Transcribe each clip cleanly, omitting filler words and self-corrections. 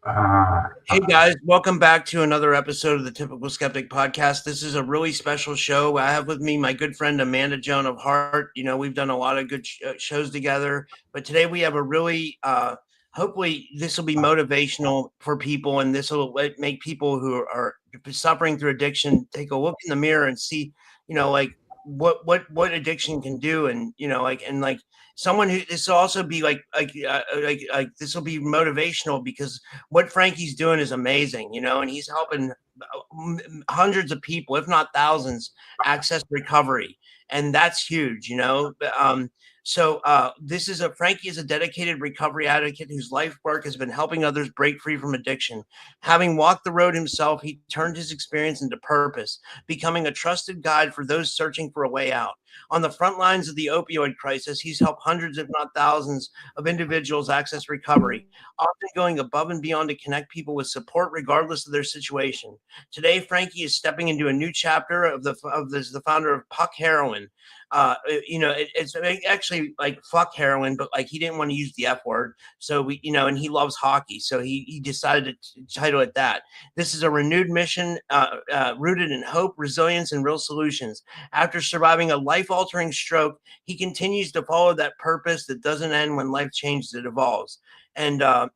Hey guys, welcome back to another episode of the Typical Skeptic Podcast. This is a really special show. I have with me my good friend Amanda Joan of Heart. You know, we've done a lot of good shows together, but today we have a really, hopefully this will be motivational for people, and this will make people who are suffering through addiction take a look in the mirror and see, you know, like what addiction can do, and someone who this will also be like this will be motivational because what Frankie's doing is amazing, you know, and he's helping hundreds of people, if not thousands, access recovery. And that's huge, you know. This is Frankie is a dedicated recovery advocate whose life work has been helping others break free from addiction. Having walked the road himself, he turned his experience into purpose, becoming a trusted guide for those searching for a way out. On the front lines of the opioid crisis, he's helped hundreds, if not thousands, of individuals access recovery, often going above and beyond to connect people with support regardless of their situation. Today, Frankie is stepping into a new chapter of the founder of Puck Heroin. It's actually like fuck heroin, but like he didn't want to use the F word. So and he loves hockey. So he decided to title it that. This is a renewed mission rooted in hope, resilience, and real solutions. After surviving a life-altering stroke, he continues to follow that purpose that doesn't end when life changes, it evolves. And I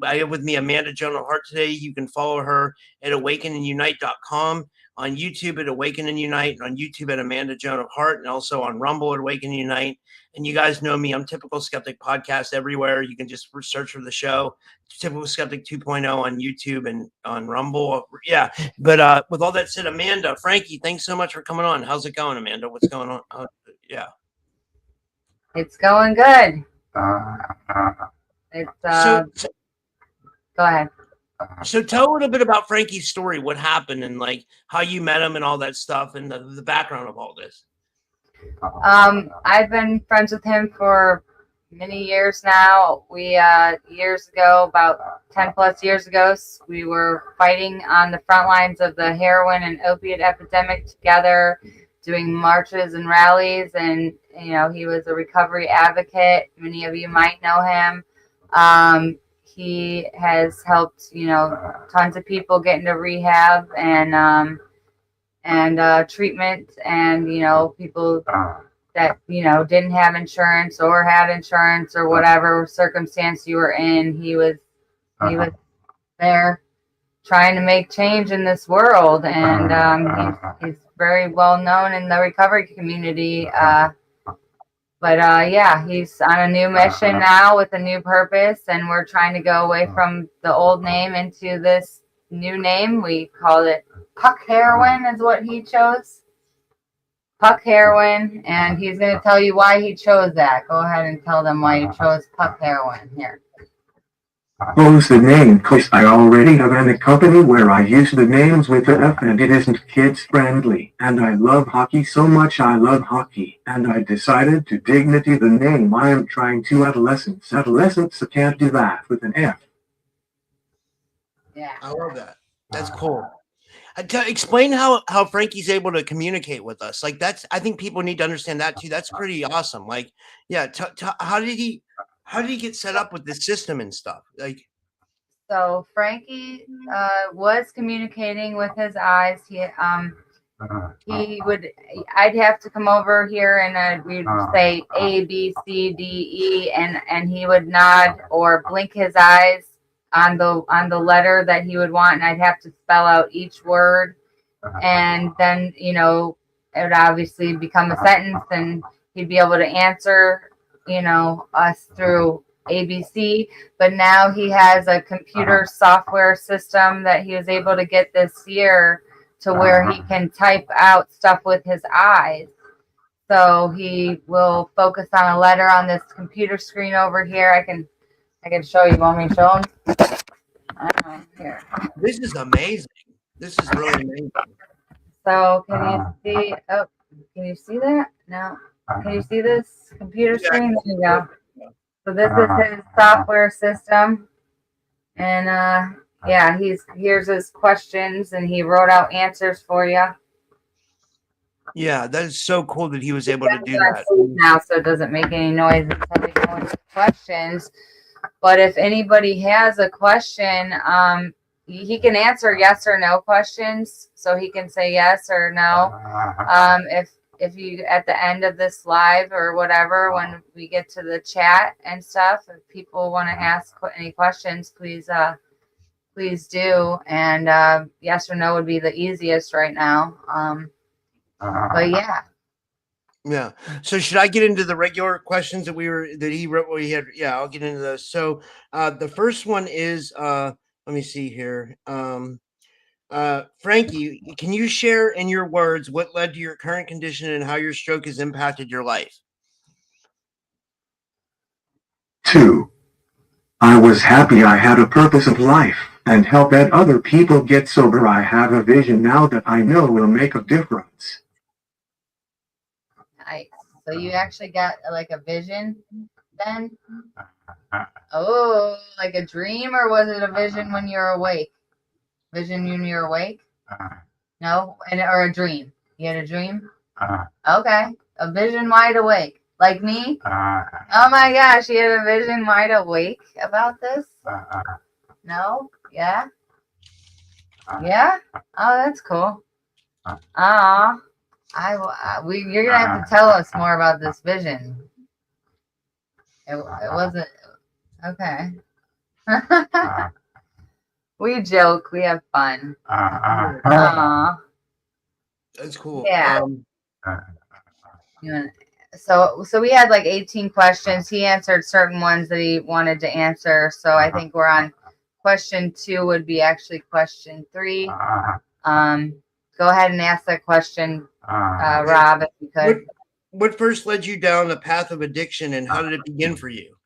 have with me Amanda Joan of Heart today. You can follow her at awakenandunite.com, on YouTube at Awaken and Unite, and on YouTube at Amanda Joan of Heart, and also on Rumble at Awaken and Unite. And you guys know me. I'm Typical Skeptic Podcast everywhere. You can just search for the show, Typical Skeptic 2.0 on YouTube and on Rumble. Yeah. But with all that said, Amanda, Frankie, thanks so much for coming on. How's it going, Amanda? What's going on? Yeah. It's going good. It's go ahead. So tell a little bit about Frankie's story, what happened, and like how you met him and all that stuff, and the background of all this. I've been friends with him for many years now. We years ago, about 10 plus years ago, we were fighting on the front lines of the heroin and opiate epidemic together, doing marches and rallies, and he was a recovery advocate. Many of you might know him. He has helped, tons of people get into rehab and treatment, and people that didn't have insurance or had insurance or whatever circumstance you were in. He was there trying to make change in this world, and he's very well known in the recovery community. But he's on a new mission now with a new purpose, and we're trying to go away from the old name into this new name. We call it Puck Heroin is what he chose. Puck Heroin, and he's going to tell you why he chose that. Go ahead and tell them why you chose Puck Heroin here. Chose the name because I already have a company where I use the names with the F, and it isn't kids friendly. And I love hockey so much. I love hockey, and I decided to dignity the name. I am trying to adolescents. Adolescents can't do that with an F. Yeah, I love that. That's cool. Explain how Frankie's able to communicate with us. Like I think people need to understand that too. That's pretty awesome. Like, yeah. How did he get set up with this system and stuff? Like, so Frankie was communicating with his eyes. I'd have to come over here and we'd say A, B, C, D, E, and he would nod or blink his eyes on the letter that he would want, and I'd have to spell out each word, and then it would obviously become a sentence, and he'd be able to answer us through ABC. But now he has a computer software system that he was able to get this year to where he can type out stuff with his eyes. So he will focus on a letter on this computer screen over here. I can show you. Want me to show him? Here. This is amazing. This is really amazing. So can you see? Oh, can you see that? No. Can you see this computer screen? There you go. So this is his software system, and here's his questions, and he wrote out answers for you. Yeah, that is so cool that he was able to do that. Now, so it doesn't make any noise until we go into questions. But if anybody has a question, he can answer yes or no questions. So he can say yes or no. If you at the end of this live or whatever, when we get to the chat and stuff, if people want to ask any questions, please do. And yes or no would be the easiest right now. But yeah. Yeah. So should I get into the regular questions that he wrote? What he had? Yeah, I'll get into those. So the first one is let me see here. Frankie, can you share in your words what led to your current condition and how your stroke has impacted your life? 2. I was happy I had a purpose of life and help that other people get sober. I have a vision now that I know will make a difference. Nice. So you actually got like a vision then? Oh, like a dream, or was it a vision when you're awake? Vision when you're awake? No, or a dream. You had a dream? Okay, a vision wide awake, like me. Oh my gosh, you had a vision wide awake about this? No? Yeah? Yeah? Oh, that's cool. You're gonna have to tell us more about this vision. It wasn't okay. We joke, we have fun. Aw. That's cool. Yeah. So we had like 18 questions. He answered certain ones that he wanted to answer. So I think we're on question 2 would be actually question 3. Go ahead and ask that question, Rob, if you could. What first led you down the path of addiction, and how did it begin for you?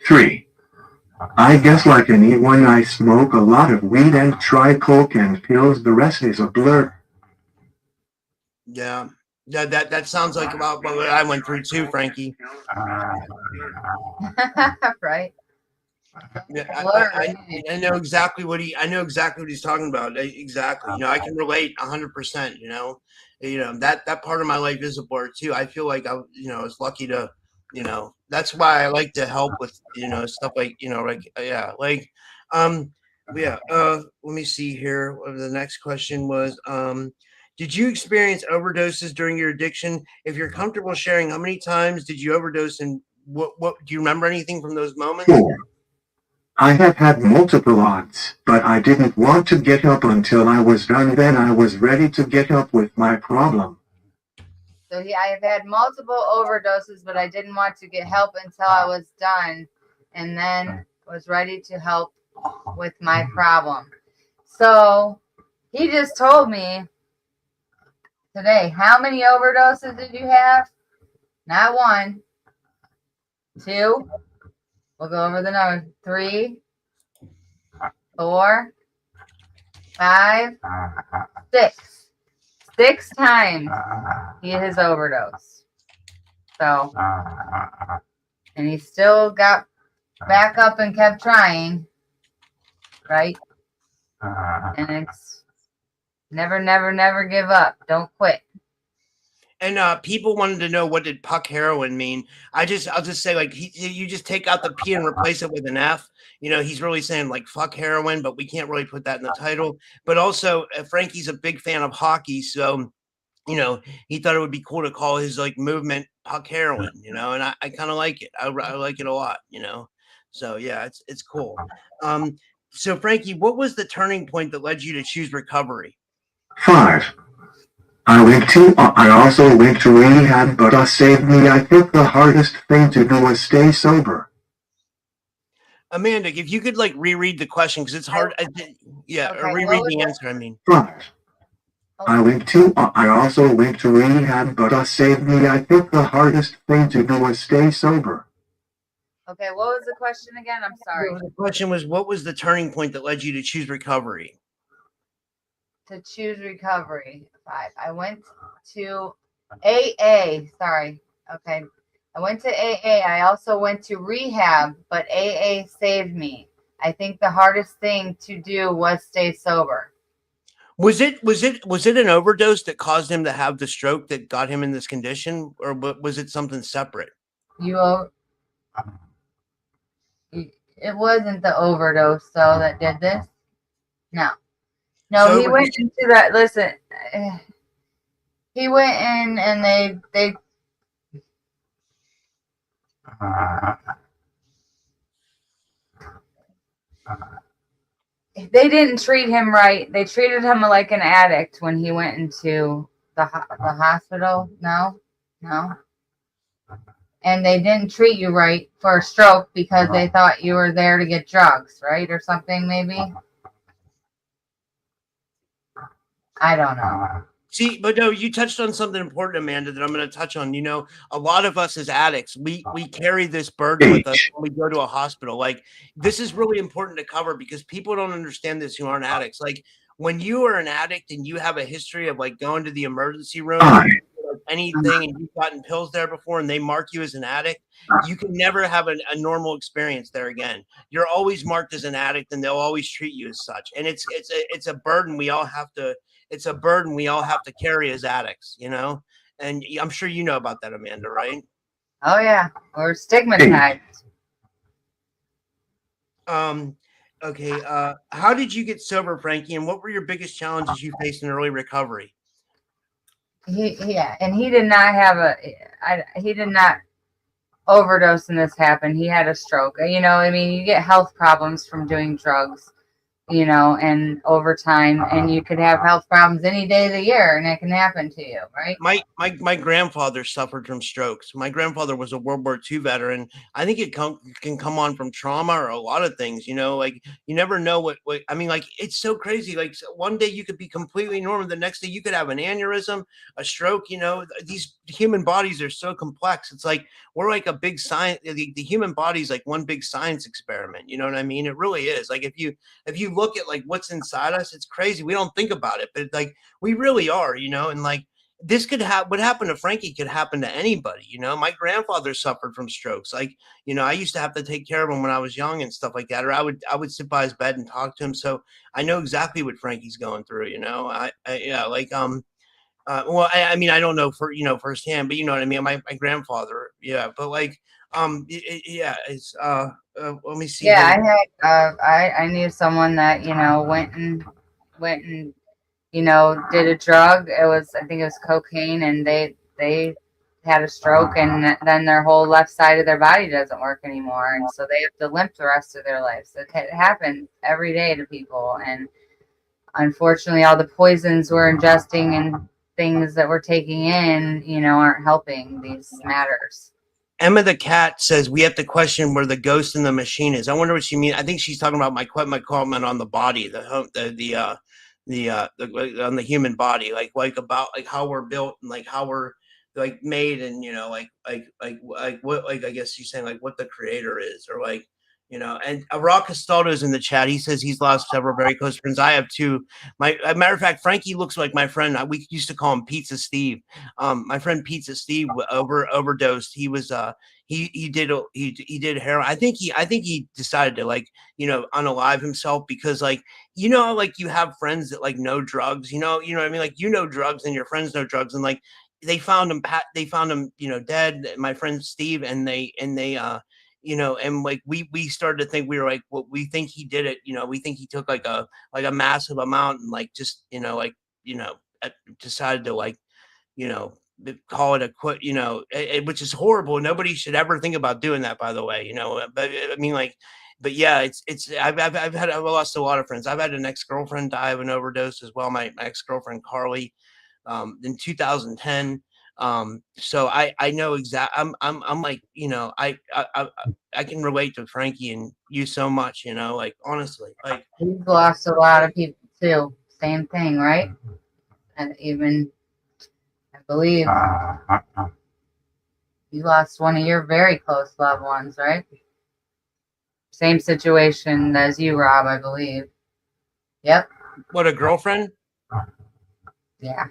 3. I guess like anyone, I smoke a lot of weed and try coke and pills. The rest is a blur. Yeah. That sounds like about what I went through too, Frankie. Right. Yeah, I know exactly what he's talking about. Exactly. I can relate 100%, that part of my life is a blur too. I feel like I was lucky to, that's why I like to help with, stuff like, let me see here. What the next question was, did you experience overdoses during your addiction? If you're comfortable sharing, how many times did you overdose, and what do you remember anything from those moments? 4. I have had multiple odds, but I didn't want to get help until I was done. Then I was ready to get help with my problem. So I have had multiple overdoses, but I didn't want to get help until I was done, and then was ready to help with my problem. So he just told me today, how many overdoses did you have? Not 1, 2. We'll go over the number. 3, 4, 5, 6. 6 times he has overdosed. So, and he still got back up and kept trying, right? And it's never give up. Don't quit. And people wanted to know, what did puck heroin mean? I'll just say, like, you just take out the P and replace it with an F. He's really saying like fuck heroin, but we can't really put that in the title. But also, Frankie's a big fan of hockey, so he thought it would be cool to call his like movement puck heroin. And I kind of like it. I like it a lot. So yeah, it's cool. So Frankie, what was the turning point that led you to choose recovery? 5. I also went to rehab, but saved me. I think the hardest thing to do was stay sober. Amanda, if you could like reread the question, because it's hard. Okay, or reread the answer. I mean, 5. I also went to rehab, but saved me. I think the hardest thing to do was stay sober. Okay, what was the question again? I'm sorry. The question was, what was the turning point that led you to choose recovery? To choose recovery. 5. I went to AA. Sorry. Okay. I went to AA. I also went to rehab, but AA saved me. I think the hardest thing to do was stay sober. Was it an overdose that caused him to have the stroke that got him in this condition, or was it something separate? You it wasn't the overdose though that did this. No, no, he Sober. went into that. Listen, he went in and they didn't treat him right. They treated him like an addict when he went into the hospital. No, no. And they didn't treat you right for a stroke because they thought you were there to get drugs, right? Or something, maybe. I don't know. See, but no, you touched on something important, Amanda, that I'm going to touch on. You know, a lot of us as addicts, we carry this burden with us when we go to a hospital. Like, this is really important to cover because people don't understand this who aren't addicts. Like, when you are an addict and you have a history of like going to the emergency room, anything, and you've gotten pills there before, and they mark you as an addict, you can never have a normal experience there again. You're always marked as an addict, and they'll always treat you as such. And it's a burden we all have to. It's a burden we all have to carry as addicts, you know. And I'm sure you know about that, Amanda, right? Oh yeah, we're stigmatized. Okay. How did you get sober, Frankie? And what were your biggest challenges you faced in early recovery? Yeah, and he did not have he did not overdose and this happened. He had a stroke. You know, I mean, you get health problems from doing drugs, you know, and over time, and you could have health problems any day of the year, and it can happen to you, right? My grandfather suffered from strokes. My grandfather was a World War II veteran. I think it can come on from trauma or a lot of things, you know, like you never know what I mean, like it's so crazy. Like one day you could be completely normal. The next day you could have an aneurysm, a stroke, you know, these human bodies are so complex. It's like, we're like a big science. The human body is like one big science experiment. You know what I mean? It really is. Like if you look at like what's inside us, it's crazy. We don't think about it, but like we really are, you know, and like, this could happen. What happened to Frankie could happen to anybody. You know, my grandfather suffered from strokes. Like, you know, I used to have to take care of him when I was young and stuff like that. Or I would sit by his bed and talk to him. So I know exactly what Frankie's going through. You know, yeah, like well, I mean, I don't know firsthand, but you know what I mean. My grandfather, yeah, but like yeah, it's let me see. Yeah, I knew someone that, you know, went and you know, did a drug. I think it was cocaine, and they had a stroke, and then their whole left side of their body doesn't work anymore, and so they have to limp the rest of their life. So it happens every day to people, and unfortunately, all the poisons we're ingesting and things that we're taking in, you know, aren't helping these matters. Emma the cat says we have to question where the ghost in the machine is. I wonder what she means. I think she's talking about my comment on the body, on the human body, like about like how we're built and like how we're like made, and you know, like what, like I guess she's saying like what the creator is, or like, you know. And Rock Castaldo's in the chat. He says he's lost several very close friends. I have too. As a matter of fact, Frankie looks like my friend. We used to call him Pizza Steve. My friend Pizza Steve overdosed. He was he did heroin. I think he decided to, like, you know, unalive himself because, like, you know, like you have friends that like know drugs, you know what I mean? Like, you know drugs and your friends know drugs, and like they found him, you know, dead. My friend Steve, and they you know, and like we started to think, we were like, well, we think he did it, you know, we think he took like a massive amount and like just, you know, like, you know, decided to, like, you know, call it a quit, you know, which is horrible. Nobody should ever think about doing that, by the way, you know. But I mean, like, but yeah, I've lost a lot of friends. I've had an ex-girlfriend die of an overdose as well. My ex-girlfriend Carly, in 2010. So I know exactly. I'm like, you know, I can relate to Frankie and you so much, you know, like, honestly, like, We've lost a lot of people too. Same thing, right? And even, I believe, you lost one of your very close loved ones, right? Same situation as you, Rob, I believe. Yep. what, a girlfriend? Yeah.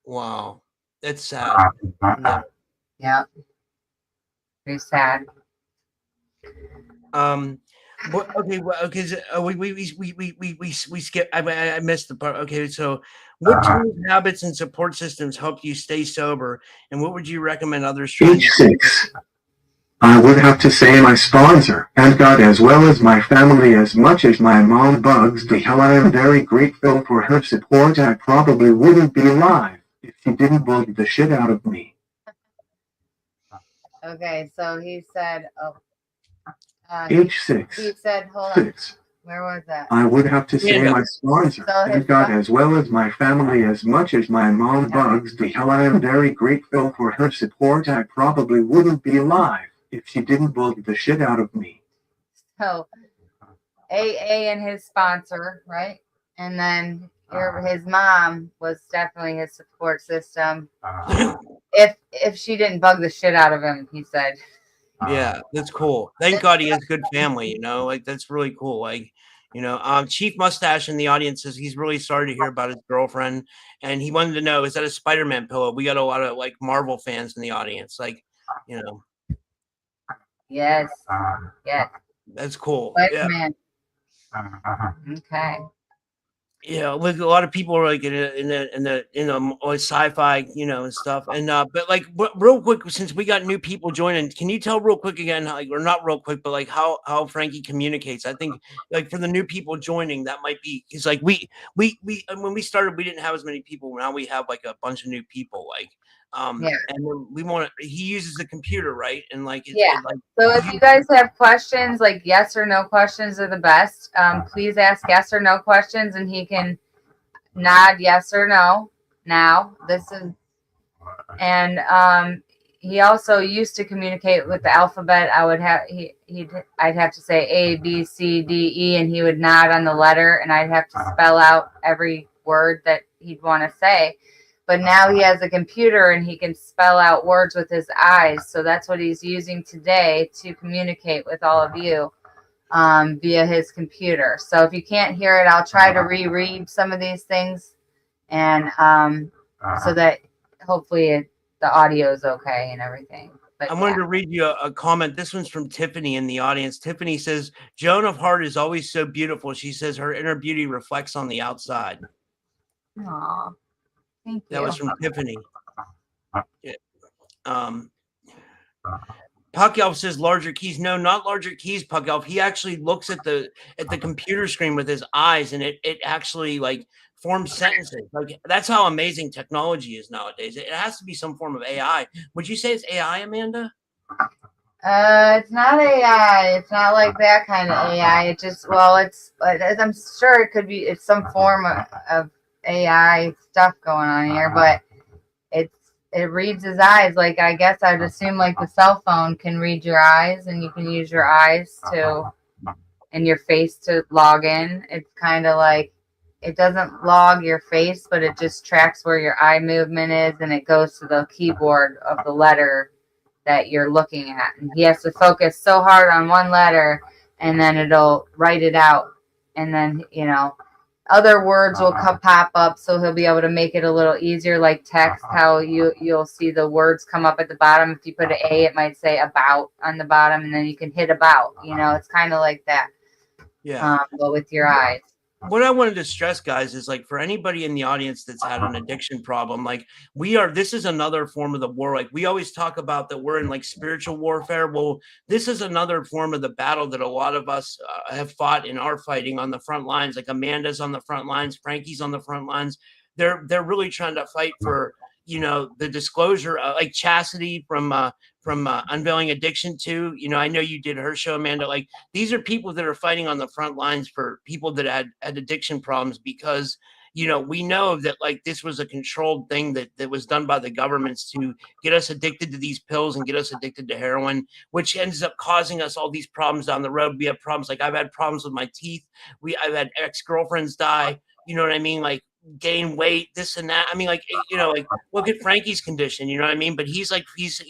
Wow, that's sad. Yeah. Yep. Pretty sad. What, okay, well, okay, we skip. I missed the part. Okay, so what tools, habits, and support systems helped you stay sober, and what would you recommend others try? Page 6. I would have to say my sponsor, and God as well as my family as much as my mom bugs the hell. I am very grateful for her support. I probably wouldn't be alive if she didn't bug the shit out of me. Okay, so he said, H6. he said, hold on. 6. Where was that? I would have to say my sponsor, and God as well as my family as much as my mom bugs the hell. I am very grateful for her support. I probably wouldn't be alive if she didn't bug the shit out of me. So AA and his sponsor, right? And then his mom was definitely his support system. If she didn't bug the shit out of him, he said. Yeah, that's cool. Thank God he has good family, you know, like that's really cool. Like, you know, Chief Mustache in the audience says he's really sorry to hear about his girlfriend, and he wanted to know, is that a Spider-Man pillow? We got a lot of like Marvel fans in the audience, like, you know. Yes. Yes. That's cool. Spider-Man. Yeah. Okay. Yeah, like a lot of people are like in the sci-fi, you know, and stuff. And but like real quick, since we got new people joining, can you tell real quick again, like, or not real quick, but like how Frankie communicates? I think like for the new people joining, that might be because like we when we started, we didn't have as many people. Now we have like a bunch of new people, like yeah. And then we want to. He uses the computer, right? And like like, so if you guys have questions, like yes or no questions are the best. Please ask yes or no questions, and he can nod yes or no. Now this is, and he also used to communicate with the alphabet. I would have I'd have to say A B C D E, and he would nod on the letter, and I'd have to spell out every word that he'd want to say. But now he has a computer and he can spell out words with his eyes. So that's what he's using today to communicate with all of you via his computer. So if you can't hear it, I'll try to reread some of these things, and so that hopefully the audio is okay and everything. But I wanted to read you a comment. This one's from Tiffany in the audience. Tiffany says, Joan of Heart is always so beautiful. She says her inner beauty reflects on the outside. Aw. Thank you. That was from Tiffany. Yeah. Puck Elf says larger keys. No, not larger keys, Puck Elf. He actually looks at the computer screen with his eyes, and it actually like forms sentences. Like that's how amazing technology is nowadays. It has to be some form of AI. Would you say it's AI, Amanda? It's not AI. It's not like that kind of AI. It just I'm sure it could be. It's some form of AI stuff going on here, but it reads his eyes. Like I guess I'd assume like the cell phone can read your eyes, and you can use your eyes to and your face to log in. It's kind of like it doesn't log your face, but it just tracks where your eye movement is, and it goes to the keyboard of the letter that you're looking at. And he has to focus so hard on one letter, and then it'll write it out, and then other words will pop up, so he'll be able to make it a little easier, like text, how you'll see the words come up at the bottom. If you put an A, it might say about on the bottom, and then you can hit about. It's kind of like that. Yeah. But with your eyes. What I wanted to stress, guys, is like for anybody in the audience that's had an addiction problem, like this is another form of the war. Like we always talk about that we're in like spiritual warfare. Well, this is another form of the battle that a lot of us have fought and are fighting on the front lines. Like Amanda's on the front lines, Frankie's on the front lines. They're really trying to fight for the disclosure, like Chastity from Unveiling Addiction too. I know you did her show, Amanda. Like these are people that are fighting on the front lines for people that had addiction problems, because we know that like this was a controlled thing that was done by the governments to get us addicted to these pills and get us addicted to heroin, which ends up causing us all these problems down the road. We have problems, like I've had problems with my teeth. I've had ex-girlfriends die. You know what I mean? Like gain weight, this and that. I mean, like, like look at Frankie's condition, you know what I mean? But he's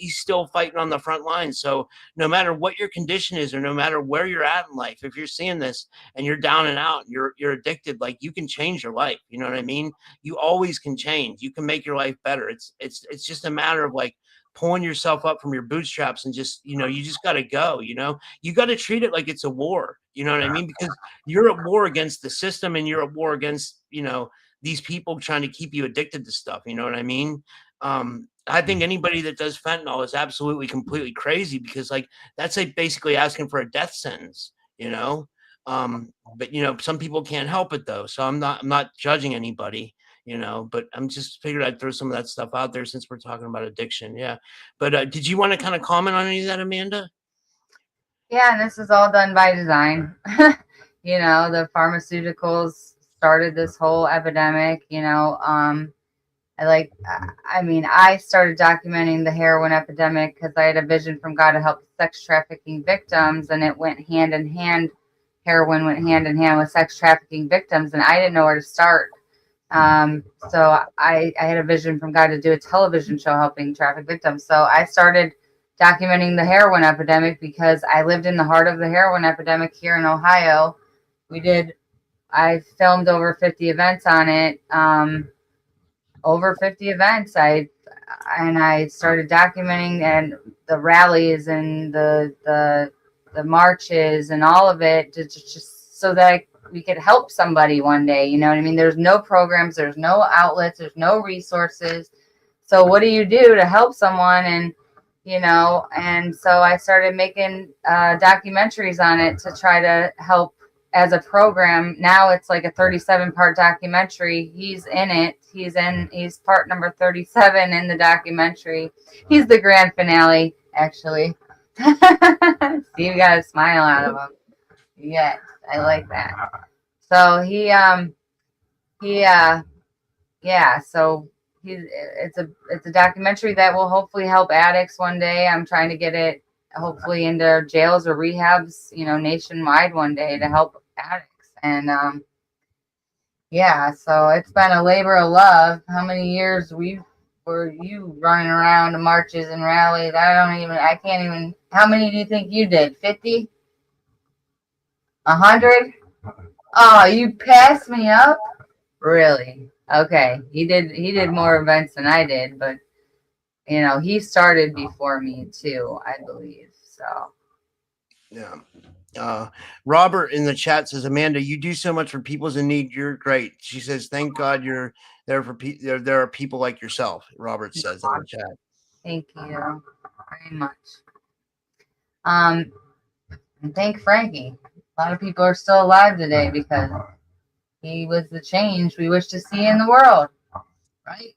still fighting on the front line. So no matter what your condition is, or no matter where you're at in life, if you're seeing this and you're down and out, you're addicted, like you can change your life. You know what I mean? You always can change. You can make your life better. It's just a matter of like pulling yourself up from your bootstraps and just, you just got to go, you got to treat it like it's a war. You know what I mean? Because you're at war against the system, and you're at war against, these people trying to keep you addicted to stuff. You know what I mean? I think anybody that does fentanyl is absolutely completely crazy, because like that's like basically asking for a death sentence, you know. But you know, some people can't help it though. So I'm not judging anybody, you know, but I'm just figured I'd throw some of that stuff out there since we're talking about addiction. Yeah. But did you want to kind of comment on any of that, Amanda? Yeah, and this is all done by design. You know, the pharmaceuticals started this whole epidemic, you know. I started documenting the heroin epidemic because I had a vision from God to help sex trafficking victims, and it went hand in hand. Heroin went hand in hand with sex trafficking victims, and I didn't know where to start. So I had a vision from God to do a television show helping traffic victims. So I started documenting the heroin epidemic because I lived in the heart of the heroin epidemic here in Ohio. I filmed over 50 events on it. Over 50 events. I started documenting and the rallies and the marches and all of it, just so that we could help somebody one day. You know what I mean? There's no programs, there's no outlets, there's no resources. So what do you do to help someone? And you know, and so I started making documentaries on it to try to help as a program. Now it's like a 37-part documentary. He's in it. He's part number 37 in the documentary. He's the grand finale, actually. See, you got a smile out of him. Yeah, I like that. So so it's a documentary that will hopefully help addicts one day. I'm trying to get it hopefully into jails or rehabs, you know, nationwide one day to help addicts. And so it's been a labor of love. How many years were you running around to marches and rallies? I can't even. How many do you think you did? 50? 100? Oh, you passed me up? Really? Okay. He did more events than I did, but you know, he started before me too, I believe. So yeah. Robert in the chat says, Amanda, you do so much for people's in need. You're great. She says, thank God you're there for people. There are people like yourself. Robert says in the chat. Thank you very much. And thank Frankie. A lot of people are still alive today because he was the change we wish to see in the world, right?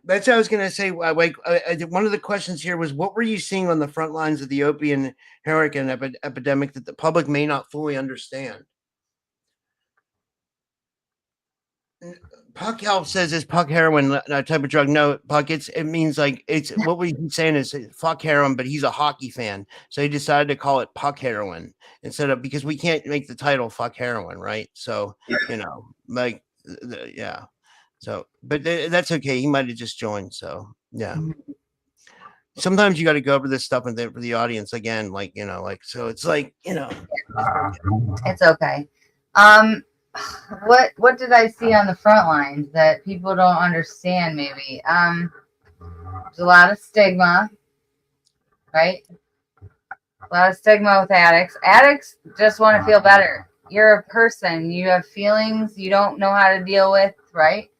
That's what I was going to say. One of the questions here was, what were you seeing on the front lines of the opium and heroin epidemic that the public may not fully understand? Puck Help says, is puck heroin a type of drug? No, Puck, it means like, it's what we keep saying is fuck heroin, but he's a hockey fan. So he decided to call it puck heroin because we can't make the title fuck heroin, right? So, you know, like, yeah. So, but that's okay. He might have just joined. So, yeah. Sometimes you got to go over this stuff for the audience again, like, you know, like, so it's like, you know, it's okay. What did I see on the front lines that people don't understand? Maybe there's a lot of stigma, right? A lot of stigma with addicts. Addicts just want to feel better. You're a person. You have feelings you don't know how to deal with, right?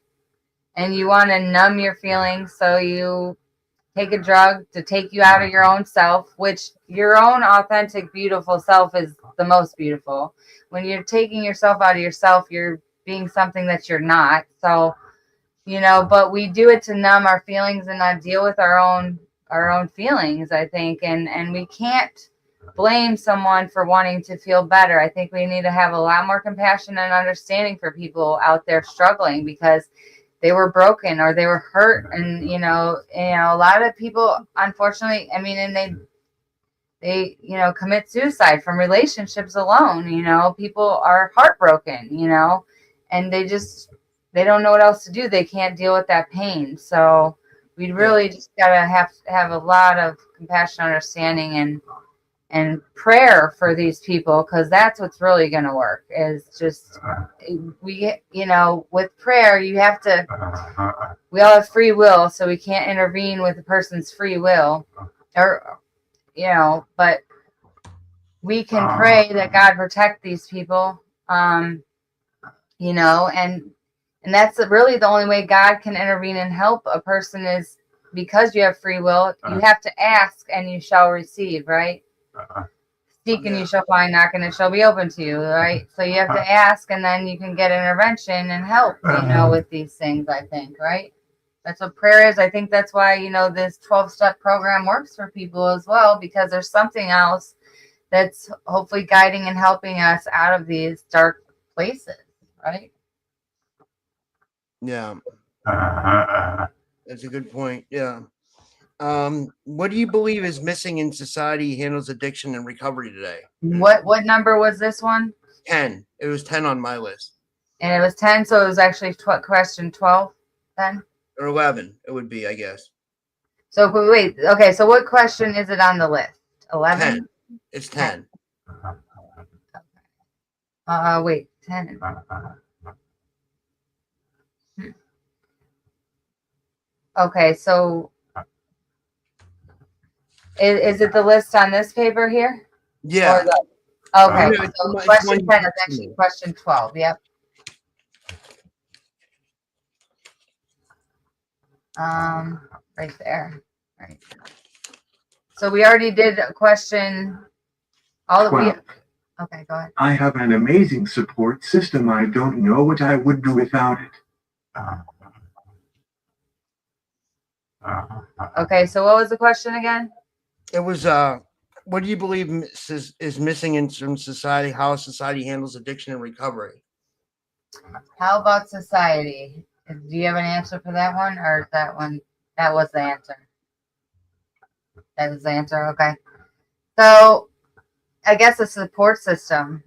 And you want to numb your feelings, so you take a drug to take you out of your own self, which your own authentic, beautiful self is the most beautiful. When you're taking yourself out of yourself, you're being something that you're not. So, you know, but we do it to numb our feelings and not deal with our own feelings, I think. And we can't blame someone for wanting to feel better. I think we need to have a lot more compassion and understanding for people out there struggling because they were broken or they were hurt. And, you know, a lot of people, unfortunately, I mean, and they, you know, commit suicide from relationships alone. You know, people are heartbroken, you know, and they don't know what else to do. They can't deal with that pain. So we really just gotta have a lot of compassion, understanding, and prayer for these people, because that's what's really going to work. Is just you know, with prayer, we all have free will, so we can't intervene with the person's free will, or you know, but we can pray that God protect these people, you know, and that's really the only way God can intervene and help a person is because you have free will, you have to ask and you shall receive, right? Seek and you shall find, knock and it shall be open to you, right? So you have to ask and then you can get intervention and help, with these things, I think, right? That's what prayer is. I think that's why, this 12-step program works for people as well, because there's something else that's hopefully guiding and helping us out of these dark places, right? Yeah. That's a good point. Yeah. What do you believe is missing in society handles addiction and recovery today? What number was this one? 10. It was 10 on my list. And it was 10, so it was actually question 12 then? Or 11, it would be, I guess. So wait, okay, so what question is it on the list? 11? 10. It's 10. Wait, 10. Okay, so is it the list on this paper here? Yeah. Okay, Yeah, so it's question 10 is 1. actually question 12, yep. Right there. Right. So we already did a question. Okay, go ahead. I have an amazing support system. I don't know what I would do without it. Okay, so what was the question again? It was, what do you believe is missing in society, how society handles addiction and recovery? How about society? Do you have an answer for that one, or is that one? That was the answer. That was the answer. Okay. So, I guess a support system.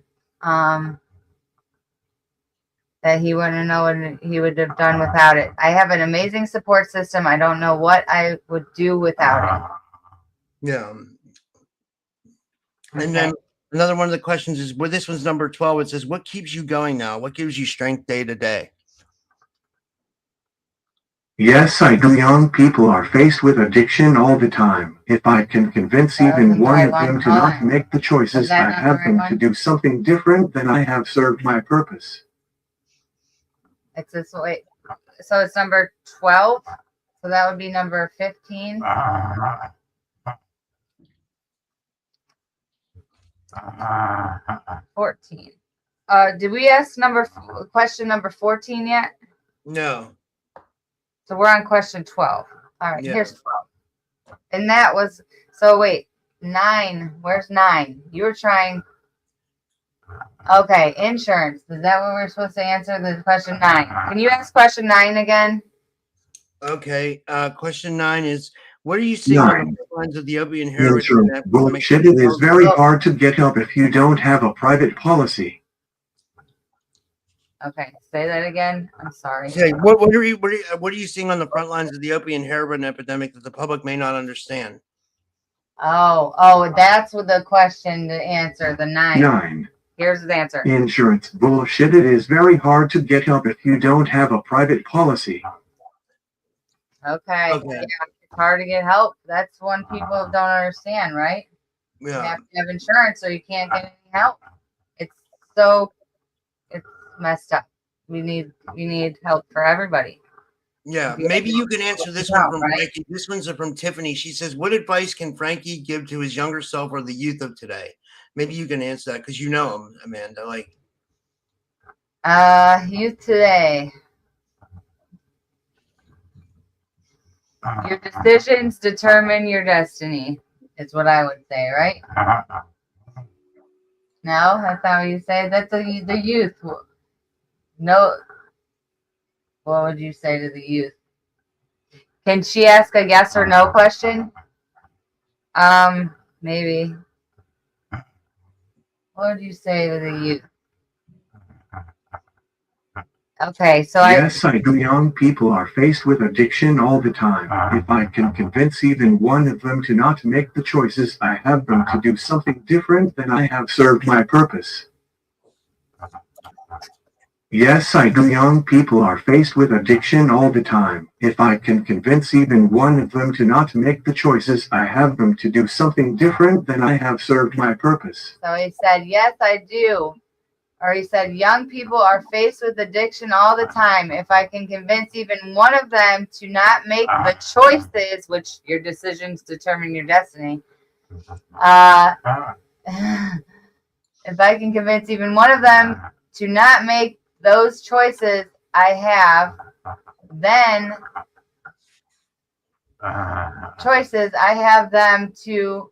That he wouldn't know what he would have done without it. I have an amazing support system. I don't know what I would do without it. Yeah. And then another one of the questions is, well, this one's number 12. It says, what keeps you going now? What gives you strength day to day? Yes, I do. Young people are faced with addiction all the time. If I can convince even one of them to not make the choices I have them to do something different, then I have served my purpose. It's this way. So it's number 12. So that would be number 15. 14. Did we ask question number 14 yet? No. So we're on question 12. All right, Yeah. Here's 12. And that was, so wait, 9. Where's 9? You were trying. Okay, insurance. Is that what we're supposed to answer? The question 9. Can you ask question 9 again? Okay. Question 9 is, what are you seeing on the lines of the opioid and heroin? Insurance bullshit. It is very hard to get help if you don't have a private policy. Okay, say that again. I'm sorry. Okay, what are you seeing on the front lines of the opiate and heroin epidemic that the public may not understand? Oh, that's what the question to answer. The 9. 9. Here's the answer. Insurance bullshit. It is very hard to get help if you don't have a private policy. Okay. Yeah, it's hard to get help. That's one people don't understand, right? Yeah. You have to have insurance or you can't get any help. It's messed up. We need help for everybody. Yeah, maybe you can answer this one from Frankie. This one's from Tiffany. She says, what advice can Frankie give to his younger self or the youth of today? Maybe you can answer that because you know him, Amanda. Youth today. Your decisions determine your destiny, is what I would say, right? No, that's not what you say. That's the youth. No. What would you say to the youth? Can she ask a yes or no question? Maybe. What would you say to the youth? Okay, so yes, I do. Young people are faced with addiction all the time. If I can convince even one of them to not make the choices I have them to do something different, then I have served my purpose. Yes, I do. Young people are faced with addiction all the time. If I can convince even one of them to not make the choices I have them to do something different, then I have served my purpose. So he said, yes, I do. or he said, young people are faced with addiction all the time. If I can convince even one of them to not make the choices, which your decisions determine your destiny, if I can convince even one of them to not make those choices I have, then I have them to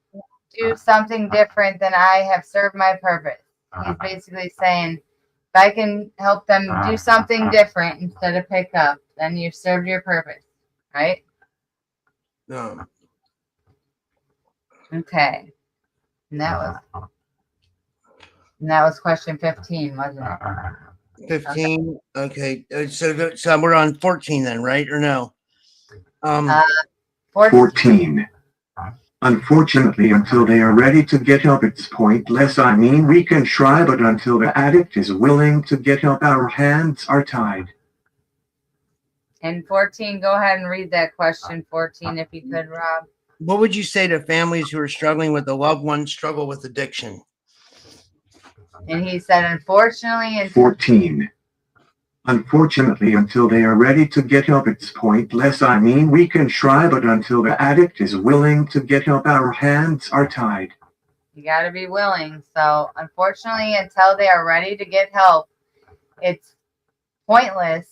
do something different than I have served my purpose. He's basically saying, if I can help them do something different instead of pick up, then you've served your purpose, right? No. Okay. And that was question 15, wasn't it? 15. Okay. So we're on 14 then, right? Or no? 14. Unfortunately, until they are ready to get help, it's pointless. I mean, we can try, but until the addict is willing to get help, our hands are tied. And 14, go ahead and read that question 14 if you could, Rob. What would you say to families who are struggling with a loved one struggle with addiction? And he said, unfortunately, 14. Unfortunately, until they are ready to get help, it's pointless. I mean, we can try, but until the addict is willing to get help, our hands are tied. You got to be willing. So, unfortunately, until they are ready to get help, it's pointless.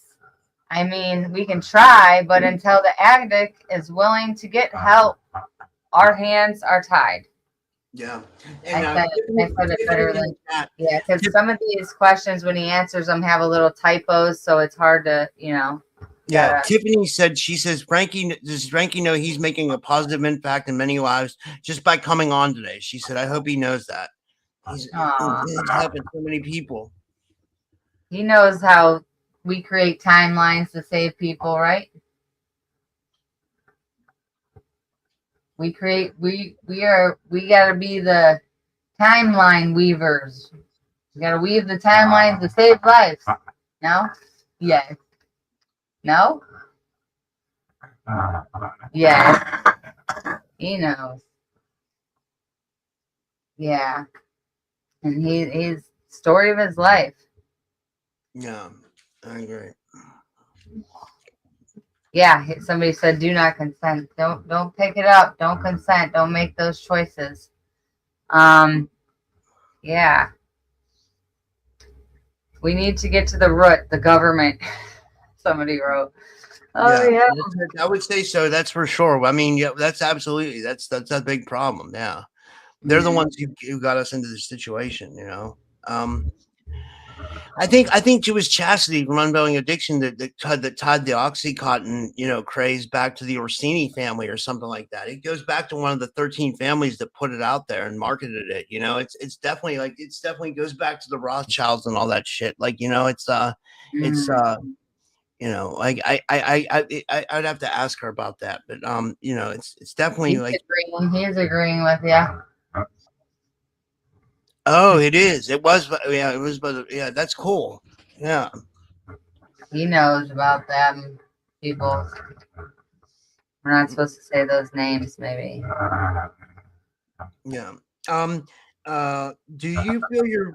I mean, we can try, but until the addict is willing to get help, our hands are tied. Yeah. And I said it better than that. Yeah, because some of these questions, when he answers them, have a little typos, so it's hard to, Yeah, Tiffany said, does Frankie know he's making a positive impact in many lives just by coming on today? She said, I hope he knows that. He's helping so many people. He knows how we create timelines to save people, right? We gotta be the timeline weavers. We gotta weave the timelines to save lives. No? Yes. No? Yes. He knows. Yeah. And he's story of his life. Yeah, I agree. Yeah, somebody said, "Do not consent. Don't pick it up. Don't consent. Don't make those choices." Yeah. We need to get to the root. The government. Somebody wrote. Oh yeah. I would say so. That's for sure. I mean, yeah, that's absolutely that's a big problem. Yeah, they're the ones who got us into this situation. I think it was Chastity from Unveiling Addiction that tied the OxyContin, craze back to the Orsini family or something like that. It goes back to one of the 13 families that put it out there and marketed it. It's definitely goes back to the Rothschilds and all that shit. I'd have to ask her about that, but it's definitely he's agreeing with you. Oh, it is. It was. Yeah, it was. But yeah, that's cool. Yeah. He knows about them people. We're not supposed to say those names, maybe. Yeah. Do you feel your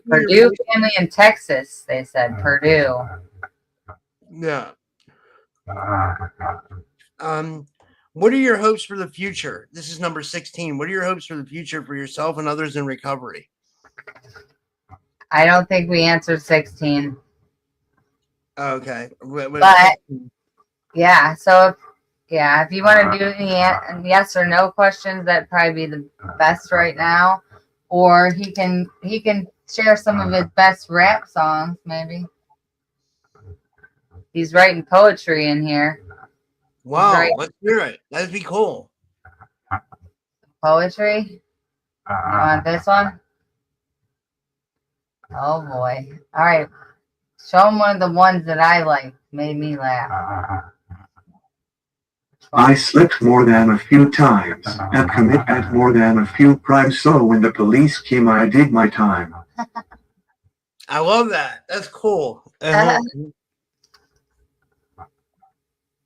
Purdue family in Texas? They said Purdue. Yeah. What are your hopes for the future? This is number 16. What are your hopes for the future for yourself and others in recovery? I don't think we answered 16. Okay. But yeah, so if you want to do any yes or no questions, that'd probably be the best right now. Or he can share some of his best rap songs, maybe. He's writing poetry in here. Wow, let's hear it. That'd be cool. Poetry? You want this one? Oh boy. All right. Show him one of the ones that I liked. Made me laugh. I slipped more than a few times and committed more than a few crimes. So when the police came, I did my time. I love that. That's cool.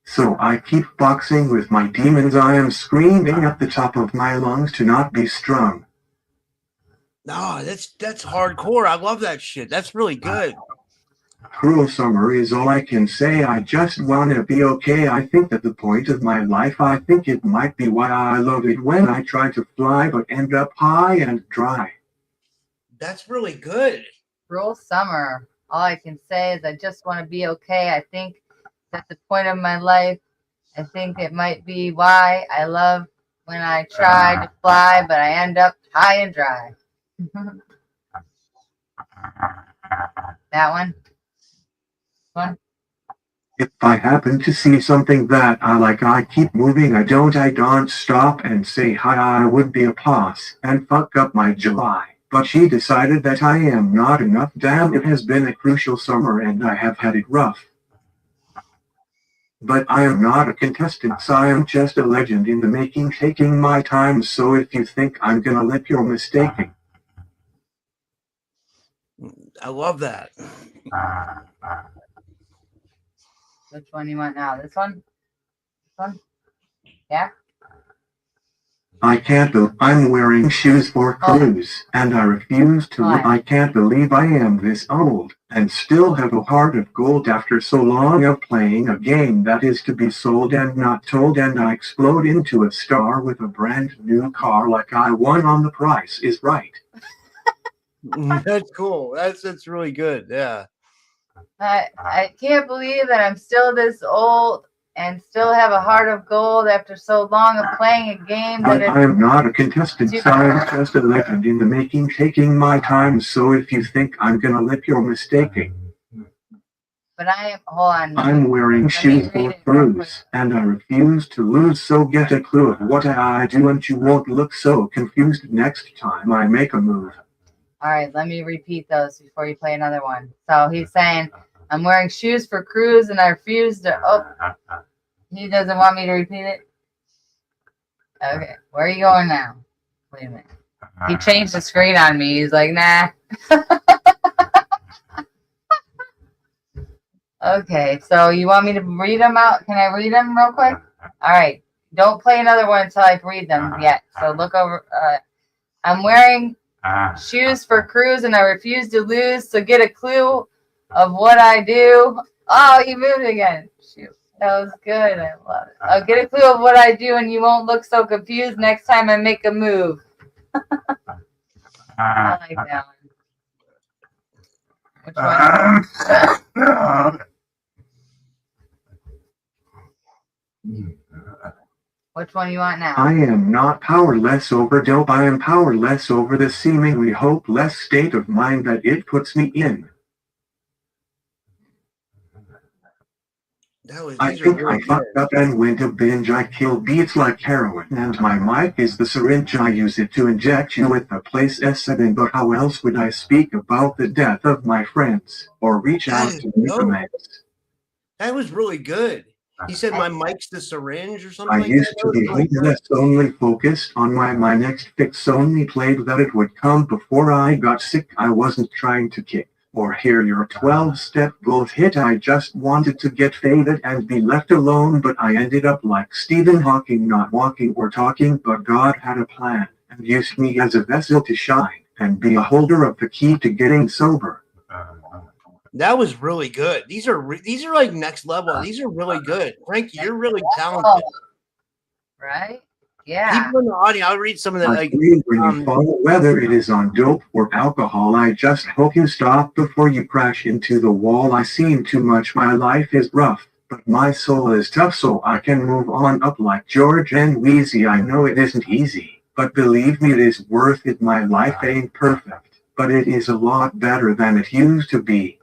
So I keep boxing with my demons. I am screaming at the top of my lungs to not be strung. No, that's hardcore. I love that shit. That's really good. Cruel summer is all I can say. I just want to be okay. I think that the point of my life, I think it might be why I love it when I try to fly but end up high and dry. That's really good. Cruel summer. All I can say is I just want to be okay. I think at the point of my life, I think it might be why I love when I try to fly, but I end up high and dry. That one? If I happen to see something that I like, I keep moving. I don't stop and say hi. I would be a boss and fuck up my July. But she decided that I am not enough. Damn, it has been a crucial summer and I have had it rough. But I am not a contestant, so I am just a legend in the making, taking my time. So if you think I'm gonna lip, you're mistaken. I love that. Which one you want now? This one? This one? Yeah? I can't believe I'm wearing shoes for cruise, and I refuse to. I can't believe I am this old and still have a heart of gold after so long of playing a game that is to be sold and not told. And I explode into a star with a brand new car like I won on The Price is Right. That's cool. That's really good. Yeah. I can't believe that I'm still this old and still have a heart of gold after so long of playing a game that I am not a contestant, so I'm just a legend in the making, taking my time. So if you think I'm gonna lip, you're mistaken. But I am, hold on. I'm wearing shoes for cruise, and I refuse to lose. So get a clue of what I do, and you won't look so confused next time I make a move. All right, let me repeat those before you play another one. So he's saying, I'm wearing shoes for cruise and I refuse to. Oh, he doesn't want me to repeat it? Okay, where are you going now? Wait a minute. He changed the screen on me. He's like, nah. Okay, so you want me to read them out? Can I read them real quick? All right, don't play another one until I read them yet. So look over. I'm wearing shoes for cruise and I refuse to lose. So get a clue of what I do. Oh, you moved again. Shoot, that was good. I love it. I'll get a clue of what I do and you won't look so confused next time I make a move. I like that one. Which one you want now? I am not powerless over dope. I am powerless over the seemingly hopeless state of mind that it puts me in. I think I fucked up and went a binge. I kill beats like heroin, and my mic is the syringe. I use it to inject you with the place S7. But how else would I speak about the death of my friends or reach out to new romance? That was really good. He said my mic's the syringe or something. I used to be homeless, only focused on my next fix. Only played that it would come before I got sick. I wasn't trying to kick or hear your 12-step goals hit. I just wanted to get faded and be left alone. But I ended up like Stephen Hawking, not walking or talking. But God had a plan and used me as a vessel to shine and be a holder of the key to getting sober. That was really good. These are like next level. These are really good. Frankie, you're really talented. Right? Yeah. People in the audience, I'll read some of them. Like, when you follow, whether it is on dope or alcohol, I just hope you stop before you crash into the wall. I seen too much. My life is rough, but my soul is tough, so I can move on up like George and Wheezy. I know it isn't easy, but believe me, it is worth it. My life ain't perfect, but it is a lot better than it used to be.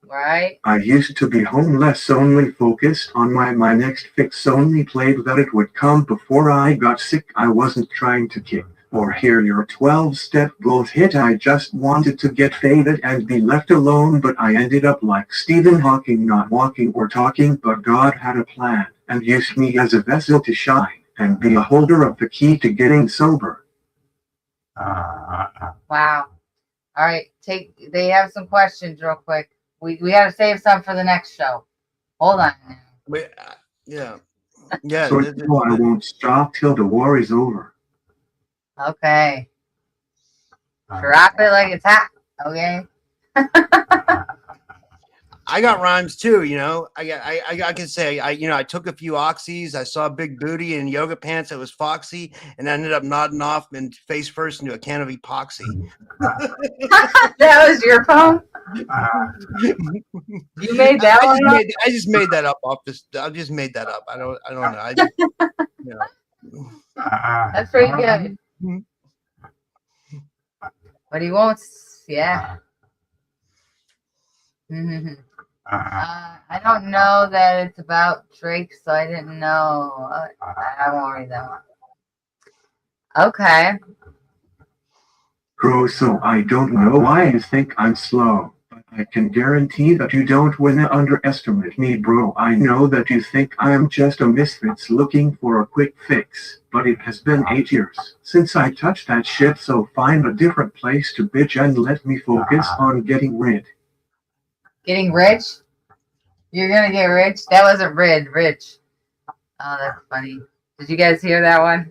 Right. I used to be homeless, only focused on my next fix. Only played that it would come before I got sick. I wasn't trying to kick or hear your 12-step goals hit. I just wanted to get faded and be left alone. But I ended up like Stephen Hawking, not walking or talking. But God had a plan and used me as a vessel to shine and be a holder of the key to getting sober. Wow. All right. They have some questions real quick. We got to save some for the next show. Hold on. Yeah. So I won't stop till the war is over. Okay. Drop it like it's hot. Okay. I got rhymes too, you know. I can say I took a few oxys. I saw a big booty in yoga pants that was foxy, and I ended up nodding off and face first into a can of epoxy. That was your phone. You made that one up? I just made that up off this. I just made that up. I don't know. I just, That's pretty good. But he won't. Yeah. I don't know that it's about Drake, so I didn't know. I won't read that one. Okay. Bro, so I don't know why you think I'm slow, but I can guarantee that you don't wanna underestimate me, bro. I know that you think I'm just a misfit looking for a quick fix, but it has been 8 years since I touched that shit, so find a different place to bitch and let me focus on getting rid. Getting rich? You're gonna get rich? That wasn't rich. Oh, that's funny. Did you guys hear that one?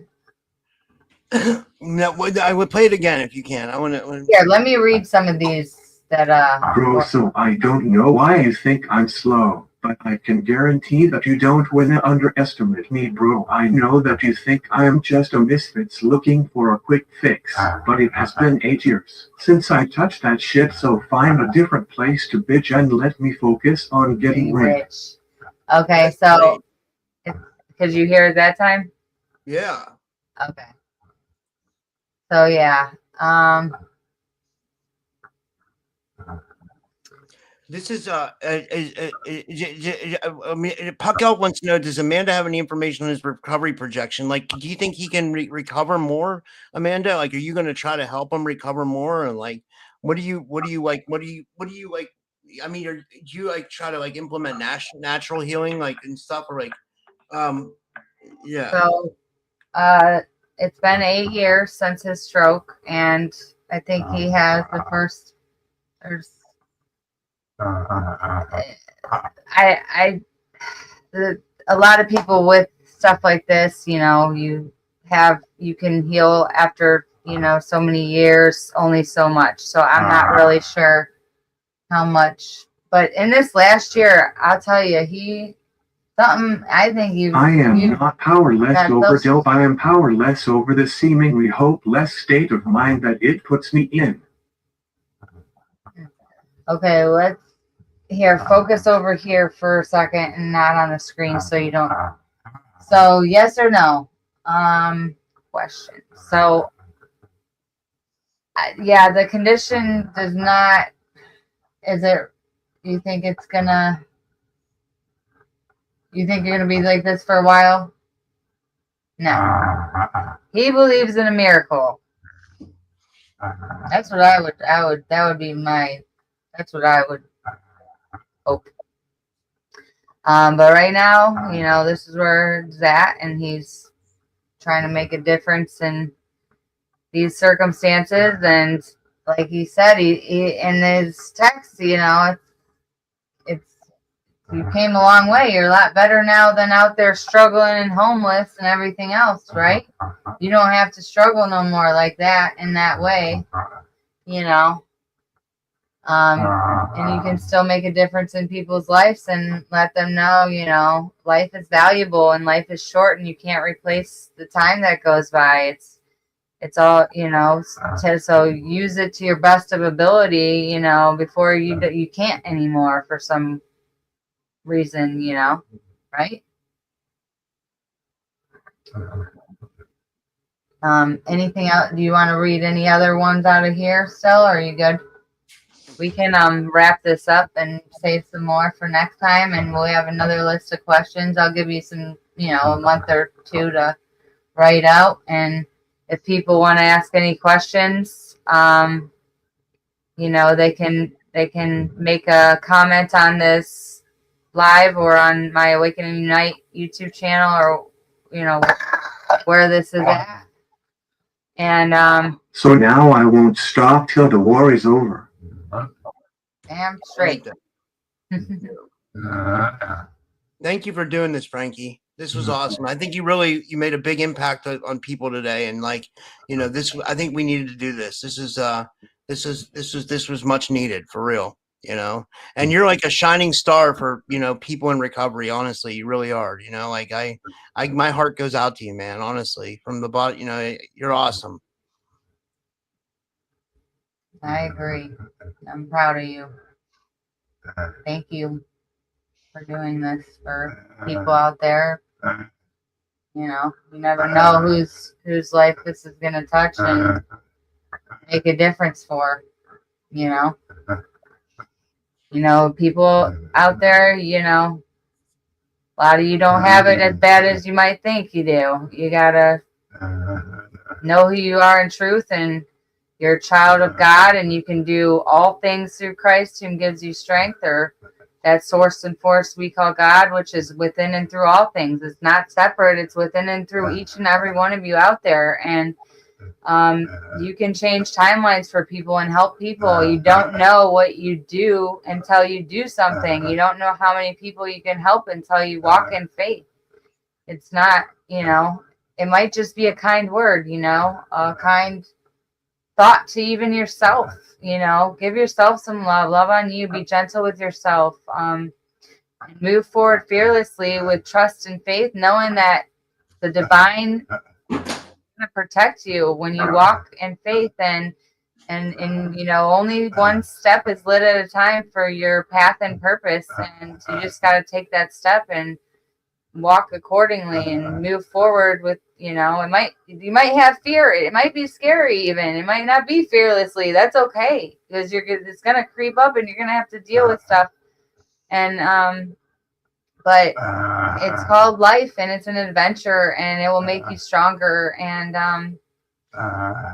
No, I would play it again if you can. I want to. Here, let me read some of these that Bro, so I don't know why you think I'm slow, but I can guarantee that you don't wanna underestimate me, bro. I know that you think I'm just a misfit looking for a quick fix, but it has been 8 years since I touched that shit, so find a different place to bitch and let me focus on getting rich. Okay, so could you hear it that time? Yeah. Okay. So yeah. This is Puckel wants to know: does Amanda have any information on his recovery projection? Like, do you think he can recover more, Amanda? Like, are you going to try to help him recover more? And like, what do you like? What do you like? I mean, do you like try to like implement natural healing, like and stuff, or like, yeah. So, it's been 8 years since his stroke, and I think he has the first. A lot of people with stuff like this, you know, you can heal after, you know, so many years, only so much. So I'm not really sure how much, but in this last year, I'll tell you, I am not powerless over dope. I am powerless over the seemingly hopeless state of mind that it puts me in. Okay, let's focus over here for a second and not on the screen so you don't. So yes or no? Question. So yeah, the condition does not. Is it? You think it's gonna? You think you're gonna be like this for a while? No. He believes in a miracle. That's what I would. That would be my. That's what I would hope. But right now, you know, this is where it's at, and he's trying to make a difference in these circumstances. And like he said, he in his text, you know, you came a long way. You're a lot better now than out there struggling and homeless and everything else, right? You don't have to struggle no more like that in that way, you know. And you can still make a difference in people's lives and let them know, you know, life is valuable and life is short and you can't replace the time that goes by. It's all, you know, so use it to your best of ability, you know, before you can't anymore for some reason, you know, right? Anything else? Do you want to read any other ones out of here still, or are you good? We can wrap this up and save some more for next time, and we'll have another list of questions. I'll give you some, you know, a month or two to write out, and if people want to ask any questions, you know, they can make a comment on this live or on my Awakening Unite YouTube channel, or you know where this is at. And so now I won't stop till the war is over. Damn straight. Thank you for doing this, Frankie. This was awesome. I think you made a big impact on people today, and like, this. I think we needed to do this. This was much needed for real. And you're like a shining star for people in recovery. Honestly, you really are. Like my heart goes out to you, man. Honestly, from the bottom. You're awesome. I agree. I'm proud of you. Thank you for doing this for people out there. You never know whose life this is gonna touch and make a difference for. People out there. A lot of you don't have it as bad as you might think you do. You gotta know who you are in truth, and you're a child of God, and you can do all things through Christ who gives you strength, or that source and force we call God, which is within and through all things. It's not separate. It's within and through each and every one of you out there. And you can change timelines for people and help people. You don't know what you do until you do something. You don't know how many people you can help until you walk in faith. It's not, it might just be a kind word, a kind thought to even yourself. Give yourself some love on you, be gentle with yourself, and move forward fearlessly with trust and faith, knowing that the divine is going to protect you when you walk in faith, and only one step is lit at a time for your path and purpose, and you just got to take that step and walk accordingly and move forward with, you might have fear. It might be scary even. It might not be fearlessly. That's okay, because it's going to creep up and you're going to have to deal with stuff. And, but it's called life, and it's an adventure, and it will make you stronger. And,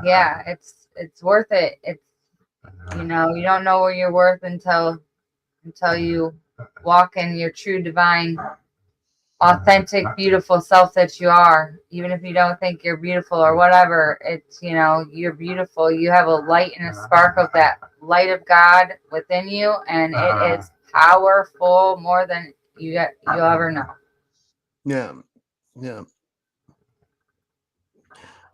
yeah, it's worth it. It's, you don't know what you're worth until you walk in your true divine, authentic, beautiful self that you are. Even if you don't think you're beautiful or whatever, it's, you're beautiful. You have a light and a spark of that light of God within you, and it is powerful more than you'll ever know. Yeah.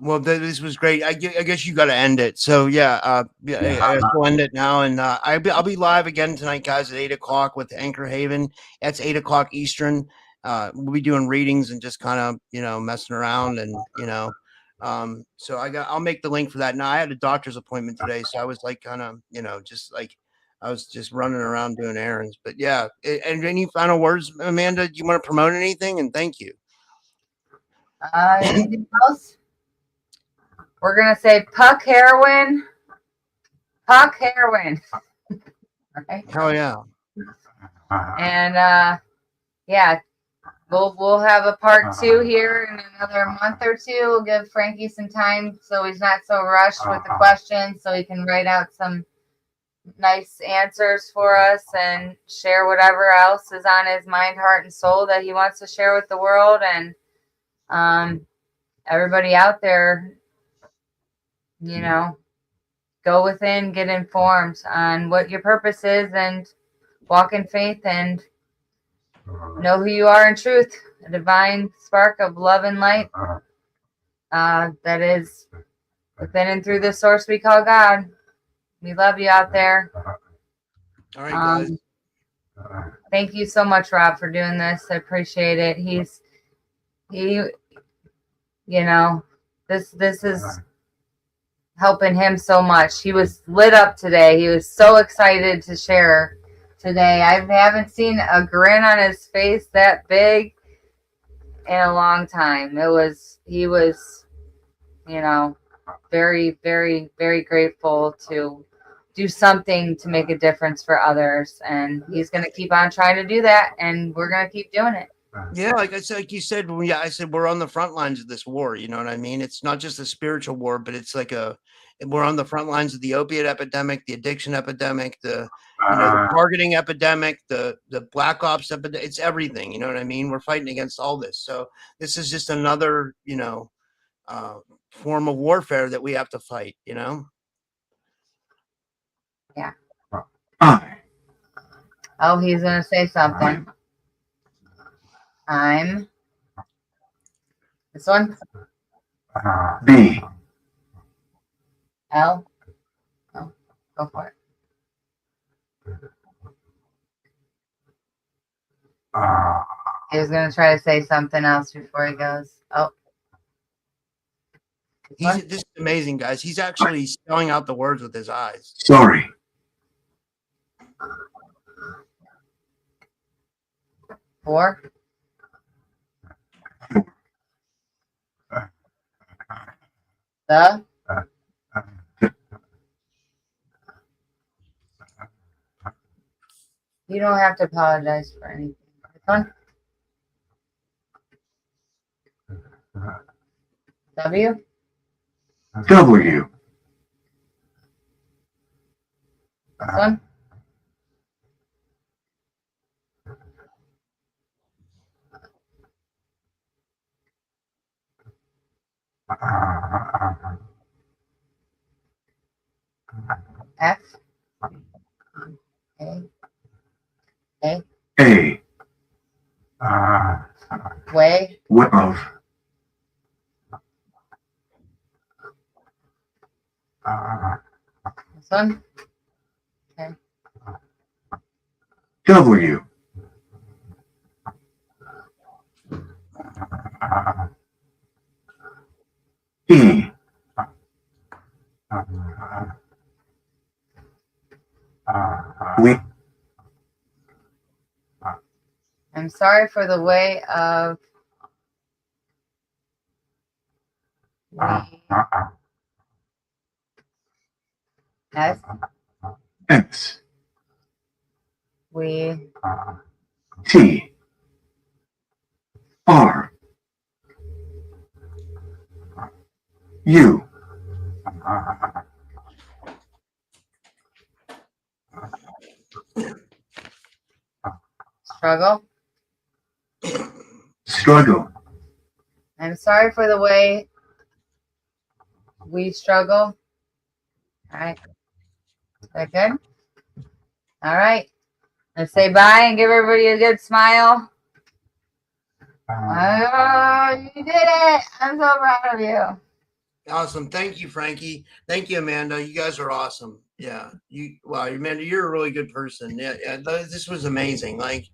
Well, this was great. I guess you got to end it. So I guess we'll end it now, and I'll be live again tonight, guys, at 8:00 with Anchor Haven. That's 8:00 Eastern. We'll be doing readings and just kind of messing around, and so I'll make the link for that. Now I had a doctor's appointment today, so I was like kind of just like I was just running around doing errands. But yeah, and any final words, Amanda? Do you want to promote anything? And thank you. Anything else? We're going to say puck heroin. Puck heroin. Right? Hell yeah. And yeah, we'll have a part 2 here in another month or two. We'll give Frankie some time so he's not so rushed with the questions, so he can write out some nice answers for us and share whatever else is on his mind, heart, and soul that he wants to share with the world. And everybody out there, go within, get informed on what your purpose is, and walk in faith, and know who you are in truth. A divine spark of love and light that is within and through the source we call God. We love you out there. All right, guys. Thank you so much, Rob, for doing this. I appreciate it. This is helping him so much. He was lit up today. He was so excited to share today. I haven't seen a grin on his face that big in a long time. He was, very, very, very grateful to do something to make a difference for others. And he's going to keep on trying to do that. And we're going to keep doing it. Yeah, like you said, I said we're on the front lines of this war. You know what I mean? It's not just a spiritual war, but it's like we're on the front lines of the opiate epidemic, the addiction epidemic, the targeting epidemic, the black ops epidemic. It's everything. You know what I mean? We're fighting against all this. So this is just another, form of warfare that we have to fight. Yeah. Oh, he's gonna say something. I'm This one? B. L? Oh, go for it. He was going to try to say something else before he goes. Oh. This is amazing, guys. He's actually spelling out the words with his eyes. Sorry. Four? The? You don't have to apologize for anything. This one? W? W. This one? F? A? A? A. Way? What of? This one? Okay. W. E. We. I'm sorry for the way of we S X. we T. R. U. struggle. Struggle. I'm sorry for the way we struggle. All right. Is that good? All right. Let's say bye and give everybody a good smile. Oh, you did it. I'm so proud of you. Awesome. Thank you, Frankie. Thank you, Amanda. You guys are awesome. Yeah. Wow, Amanda, you're a really good person. Yeah. This was amazing. Like,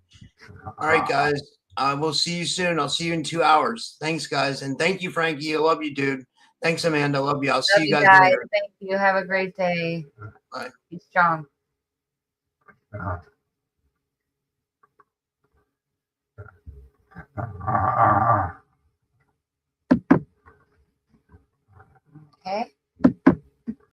all right, guys. We'll see you soon. I'll see you in 2 hours. Thanks, guys. And thank you, Frankie. I love you, dude. Thanks, Amanda. I love you. I'll see you guys later. Thank you. Have a great day. Bye. Be strong.